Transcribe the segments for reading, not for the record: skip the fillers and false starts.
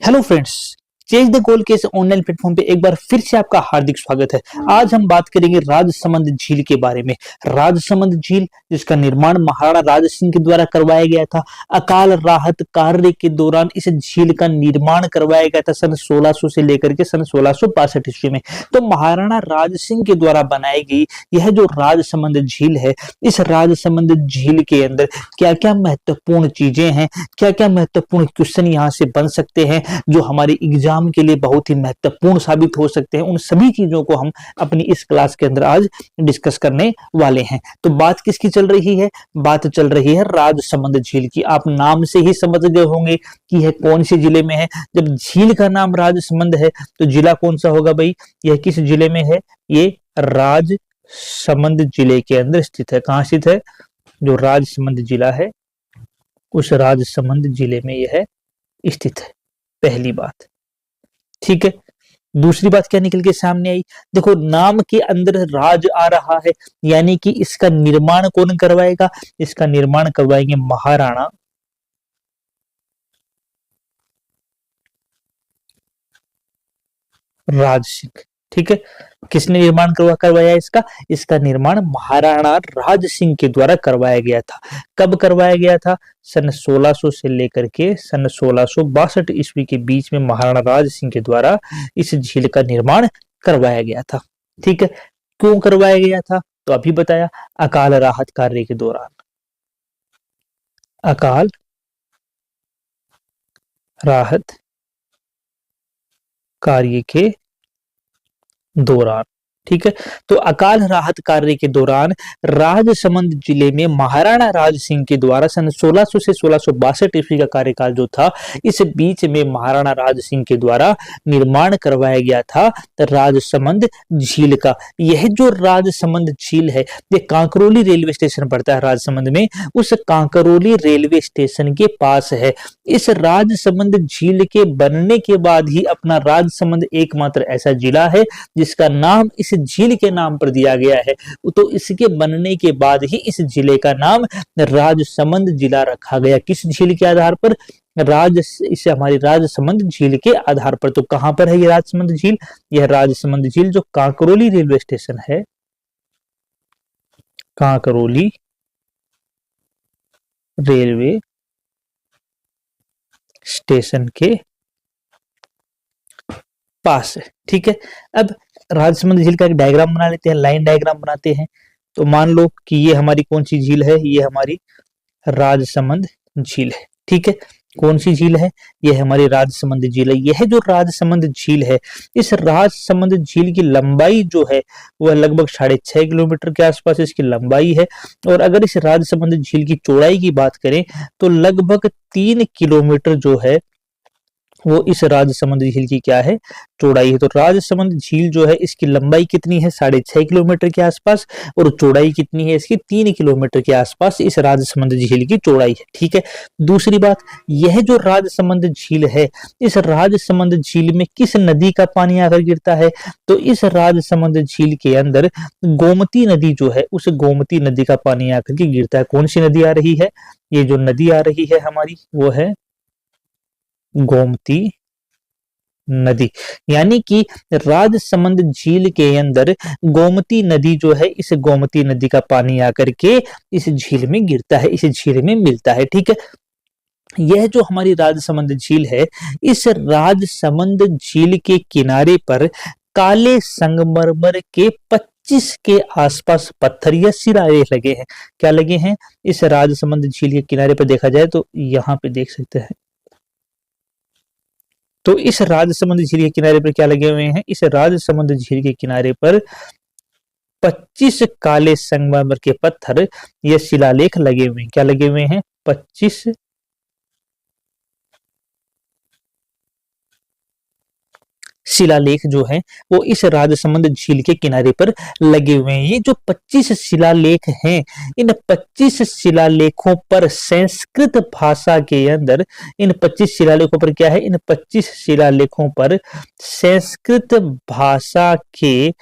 Hello friends, chase the goal के इस online platform पे एक बार फिर से आपका हार्दिक स्वागत है। आज हम बात करेंगे राजसमंद झील के बारे में। राजसमंद झील जिसका निर्माण महाराणा राज सिंह के द्वारा करवाया गया था। अकाल राहत कार्य के दौरान इस झील का निर्माण करवाया गया था सन 1600 से लेकर के सन 1662 ईस्वी में। तो महाराणा राज सिंह के द्वारा बनाई गई यह जो राजसमंद झील है, इस राजसमंद झील के अंदर क्या क्या महत्वपूर्ण चीजें हैं, क्या क्या महत्वपूर्ण क्वेश्चन यहाँ से बन सकते हैं जो हमारे एग्जाम के लिए बहुत ही महत्वपूर्ण साबित हो सकते हैं, उन सभी चीजों को हम अपनी इस क्लास के अंदर आज डिस्कस करने वाले हैं। तो बात किसकी चल रही है? बात चल रही है राजसमंद झील की। आप नाम से ही समझ गए होंगे कि यह कौन से जिले में है। जब झील का नाम राजसमंद है तो जिला कौन सा होगा भाई? यह किस जिले में है? ये राजसमंद जिले के अंदर स्थित है। कहां स्थित है? जो राजसमंद जिला है उस राजसमंद जिले में यह स्थित है। पहली बात, ठीक है। दूसरी बात क्या निकल के सामने आई? देखो, नाम के अंदर राज आ रहा है, यानी कि इसका निर्माण कौन करवाएगा? इसका निर्माण करवाएंगे महाराणा राज सिंह। ठीक है, किसने निर्माण करवाया इसका निर्माण महाराणा राज सिंह के द्वारा करवाया गया था। कब करवाया गया था? सन 1600 से लेकर के सन 1662 ईस्वी के बीच में महाराणा राज सिंह के द्वारा इस झील का निर्माण करवाया गया था। ठीक है, क्यों करवाया गया था? तो अभी बताया, अकाल राहत कार्य के दौरान। अकाल राहत कार्य के दौरान। ठीक है, तो अकाल राहत कार्य के दौरान राजसमंद जिले में महाराणा राज सिंह के द्वारा सन 1600 से 1662 ईस्वी का कार्यकाल जो था, इस बीच में महाराणा राज सिंह के द्वारा निर्माण करवाया गया था राजसमंद झील का। यह जो राजसमंद झील है, ये कांकरोली रेलवे स्टेशन पड़ता है राजसमंद में, उस कांकरोली रेलवे स्टेशन के पास है। इस राजसमंद झील के बनने के बाद ही अपना राजसमंद एकमात्र ऐसा जिला है जिसका नाम इस झील के नाम पर दिया गया है। तो इसके बनने के बाद ही इस जिले का नाम राजसमंद जिला रखा गया। किस झील के आधार पर? इसे हमारी राजसमंद झील के आधार पर। तो कहां पर है ये राजसमंद झील? यह राजसमंद झील जो कांकरोली रेलवे स्टेशन है, कांकरोली रेलवे स्टेशन के पास है। ठीक है, अब राजसमंद झील का एक डायग्राम बना लेते हैं, लाइन डायग्राम बनाते हैं। तो मान लो कि ये हमारी कौन सी झील है? ये हमारी राजसमंद झील है। ठीक है, कौन सी झील है? ये हमारी राजसमंद झील है। यह जो राजसमंद झील है, इस राजसमंद झील की लंबाई जो है वह लगभग 6.5 किलोमीटर के आसपास इसकी लंबाई है। और अगर इस राजसमंद झील की चौड़ाई की बात करें तो लगभग 3 किलोमीटर जो है वो इस राजसमंद झील की क्या है? चौड़ाई है। तो राजसमंद झील जो है इसकी लंबाई कितनी है? 6.5 किलोमीटर के आसपास, और चौड़ाई कितनी है इसकी? 3 किलोमीटर के आसपास इस राजसमंद झील की चौड़ाई है। ठीक है, दूसरी बात, यह जो राजसमंद झील है, इस राजसमंद झील में किस नदी का पानी आकर गिरता है? तो इस राजसमंद झील के अंदर गोमती नदी जो है, उस गोमती नदी का पानी आकर के गिरता है। कौन सी नदी आ रही है? ये जो नदी आ रही है हमारी वो है गोमती नदी। यानी कि राजसमंद झील के अंदर गोमती नदी जो है, इस गोमती नदी का पानी आकर के इस झील में गिरता है, इस झील में मिलता है। ठीक है, यह जो हमारी राजसमंद झील है, इस राजसमंद झील के किनारे पर काले संगमरमर के 25 के आसपास पत्थर या शिलालेख लगे हैं। क्या लगे हैं? इस राजसमंद झील के किनारे पर देखा जाए तो यहाँ पे देख सकते हैं। तो इस राजसमंद झील के किनारे पर क्या लगे हुए हैं? इस राजसमंद झील के किनारे पर 25 काले संगमरमर के पत्थर या शिलालेख लगे हुए हैं। क्या लगे हुए हैं? 25 शिलालेख जो है वो इस राजसमंद झील के किनारे पर लगे हुए हैं। ये जो 25 शिलालेख हैं, इन 25 शिलालेखों पर संस्कृत भाषा के अंदर, इन 25 शिलालेखों पर क्या है? इन 25 शिलालेखों पर संस्कृत भाषा के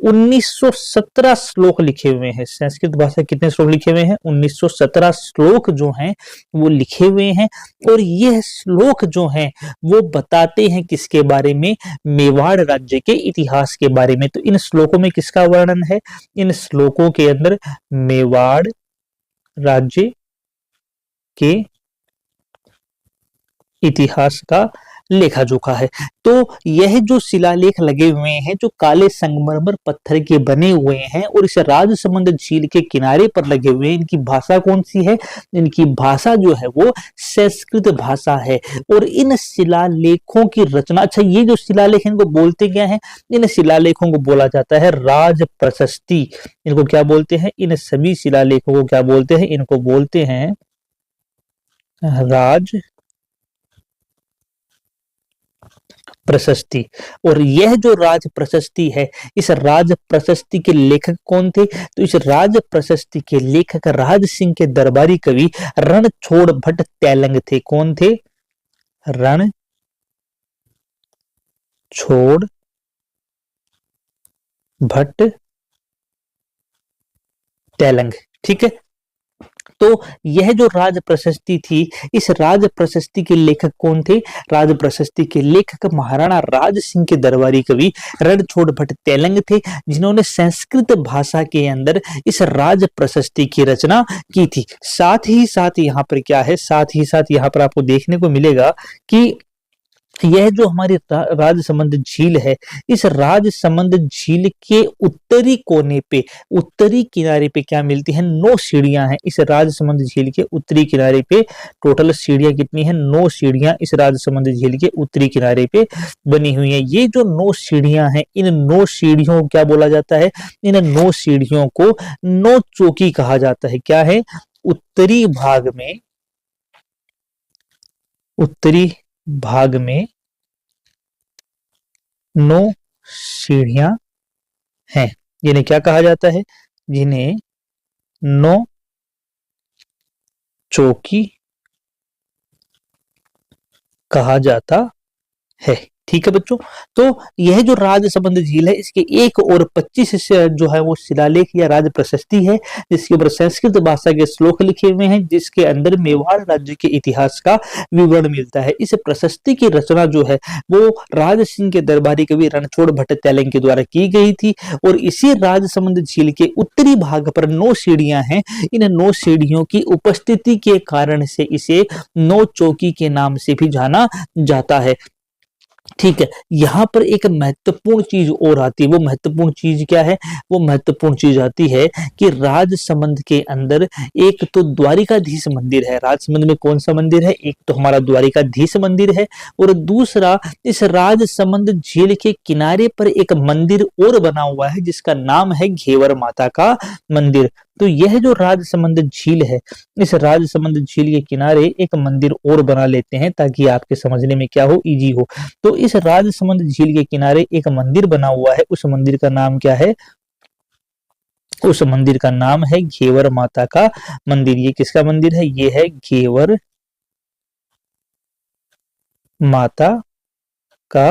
1917 श्लोक लिखे हुए हैं। संस्कृत भाषा कितने श्लोक लिखे हुए हैं? 1917 श्लोक जो हैं वो लिखे हुए हैं। और यह श्लोक जो हैं वो बताते हैं किसके बारे में? मेवाड़ राज्य के इतिहास के बारे में। तो इन श्लोकों में किसका वर्णन है? इन श्लोकों के अंदर मेवाड़ राज्य के इतिहास का लेखा जोखा है। तो यह जो शिलालेख लगे हुए हैं जो काले संगमरमर पत्थर के बने हुए हैं और इस राजसमंद झील के किनारे पर लगे हुए हैं, इनकी भाषा कौन सी है? इनकी भाषा जो है वो संस्कृत भाषा है। और इन शिलालेखों की रचना, अच्छा ये जो शिलालेख इनको बोलते क्या है? इन शिलालेखों को बोला जाता है राज प्रशस्ति। इनको क्या बोलते हैं? इन सभी शिलालेखों को क्या बोलते हैं? इनको बोलते हैं राज प्रशस्ति। और यह जो राज प्रशस्ति है, इस राज प्रशस्ति के लेखक कौन थे? तो इस राज प्रशस्ति के लेखक राज सिंह के दरबारी कवि रणछोड़ भट्ट तैलंग थे। कौन थे? रणछोड़ भट्ट तैलंग। ठीक है। तो यह जो राज प्रशस्ति थी, इस राज प्रशस्ति के लेखक कौन थे? राज प्रशस्ति के लेखक महाराणा राज सिंह के दरबारी कवि रणछोड़ भट्ट तैलंग थे, जिन्होंने संस्कृत भाषा के अंदर इस राज प्रशस्ति की रचना की थी। साथ ही साथ यहाँ पर क्या है? साथ ही साथ यहाँ पर आपको देखने को मिलेगा कि यह जो हमारी राजसमंद झील है, इस राजसमंद झील के उत्तरी कोने पे, उत्तरी किनारे पे क्या मिलती है? 9 सीढ़ियां हैं। इस राजसमंद झील के उत्तरी किनारे पे टोटल सीढ़ियां कितनी है? 9 सीढ़ियां इस राजसमंद झील के उत्तरी किनारे पे बनी हुई है। ये जो 9 सीढ़ियां हैं, इन 9 सीढ़ियों को क्या बोला जाता है? इन 9 सीढ़ियों को 9 चौकी कहा जाता है। क्या है? उत्तरी भाग में, उत्तरी भाग में 9 सीढ़ियां हैं, जिन्हें क्या कहा जाता है? जिन्हें 9 चौकी कहा जाता है। ठीक है बच्चों। तो यह जो राजसमंद झील है, इसके 1 और 25 से जो है वो शिलालेख या राज प्रशस्ति है, जिसके ऊपर संस्कृत भाषा के श्लोक लिखे हुए हैं, जिसके अंदर मेवाड़ राज्य के इतिहास का विवरण मिलता है। इस प्रशस्ति की रचना जो है वो राज सिंह के दरबारी कवि रणछोड़ भट्ट तैलंग के द्वारा की गई थी। और इसी राजसमंद झील के उत्तरी भाग पर 9 सीढ़ियां हैं। इन 9 सीढ़ियों की उपस्थिति के कारण से इसे 9 चौकी के नाम से भी जाना जाता है। ठीक है। यहां पर एक महत्वपूर्ण चीज और आती है। वो महत्वपूर्ण चीज क्या है? वो महत्वपूर्ण चीज आती है कि राजसमंद के अंदर एक तो द्वारिकाधीश मंदिर है। राजसमंद में कौन सा मंदिर है? एक तो हमारा द्वारिकाधीश मंदिर है, और दूसरा इस राजसमंद झील के किनारे पर एक मंदिर और बना हुआ है, जिसका नाम है घेवर माता का मंदिर। तो यह जो राजसमंद झील है, इस राजसमंद झील के किनारे एक मंदिर और बना लेते हैं ताकि आपके समझने में क्या हो? इजी हो। तो इस राजसमंद झील के किनारे एक मंदिर बना हुआ है। उस मंदिर का नाम क्या है? उस मंदिर का नाम है घेवर माता का मंदिर। ये किसका मंदिर है? ये है घेवर माता का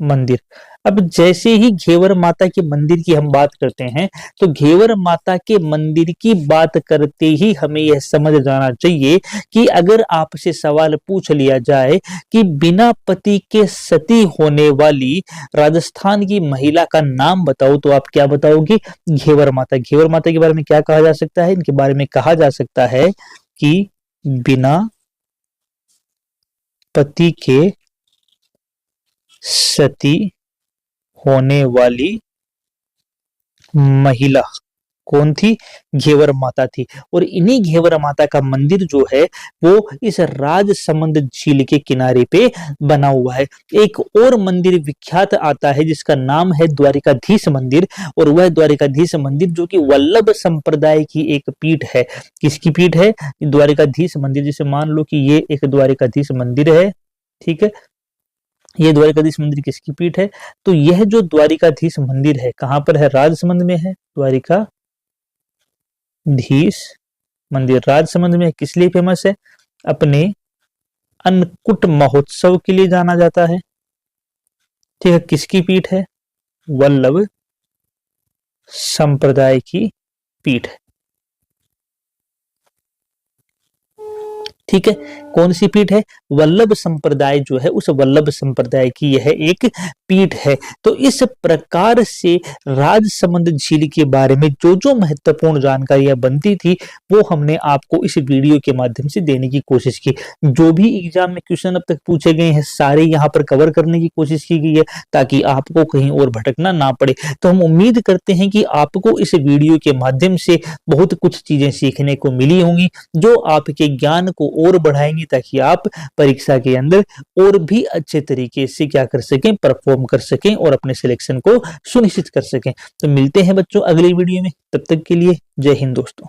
मंदिर। अब जैसे ही घेवर माता के मंदिर की हम बात करते हैं, तो घेवर माता के मंदिर की बात करते ही हमें यह समझ जाना चाहिए कि अगर आपसे सवाल पूछ लिया जाए कि बिना पति के सती होने वाली राजस्थान की महिला का नाम बताओ, तो आप क्या बताओगे? घेवर माता। घेवर माता के बारे में क्या कहा जा सकता है? इनके बारे में कहा जा सकता है कि बिना पति के सती होने वाली महिला कौन थी? घेवर माता थी। और इन्हीं घेवर माता का मंदिर जो है वो इस राजसमंद झील के किनारे पे बना हुआ है। एक और मंदिर विख्यात आता है जिसका नाम है द्वारिकाधीश मंदिर, और वह द्वारिकाधीश मंदिर जो कि वल्लभ संप्रदाय की एक पीठ है। किसकी पीठ है? द्वारिकाधीश मंदिर। जैसे मान लो कि ये एक द्वारिकाधीश मंदिर है, ठीक है, ये द्वारिकाधीश मंदिर किसकी पीठ है? तो यह जो द्वारिकाधीश मंदिर है कहां पर है? राजसमंद में है। द्वारिकाधीश मंदिर राजसमंद में किस लिए फेमस है? अपने अन्नकूट महोत्सव के लिए जाना जाता है। ठीक है। किसकी पीठ है? वल्लभ संप्रदाय की पीठ। ठीक है, कौन सी पीठ है? वल्लभ संप्रदाय जो है, उस वल्लभ संप्रदाय की यह एक पीठ है। तो इस प्रकार से राजसमंद झील के बारे में जो जो महत्वपूर्ण जानकारियां बनती थी वो हमने आपको इस वीडियो के माध्यम से देने की कोशिश की। जो भी एग्जाम में क्वेश्चन अब तक पूछे गए हैं सारे यहाँ पर कवर करने की कोशिश की गई है ताकि आपको कहीं और भटकना ना पड़े। तो हम उम्मीद करते हैं कि आपको इस वीडियो के माध्यम से बहुत कुछ चीजें सीखने को मिली होंगी जो आपके ज्ञान को और बढ़ाएंगी ताकि आप परीक्षा के अंदर और भी अच्छे तरीके से क्या कर सकें, परफॉर्म कर सकें और अपने सिलेक्शन को सुनिश्चित कर सकें। तो मिलते हैं बच्चों अगले वीडियो में, तब तक के लिए जय हिंद दोस्तों।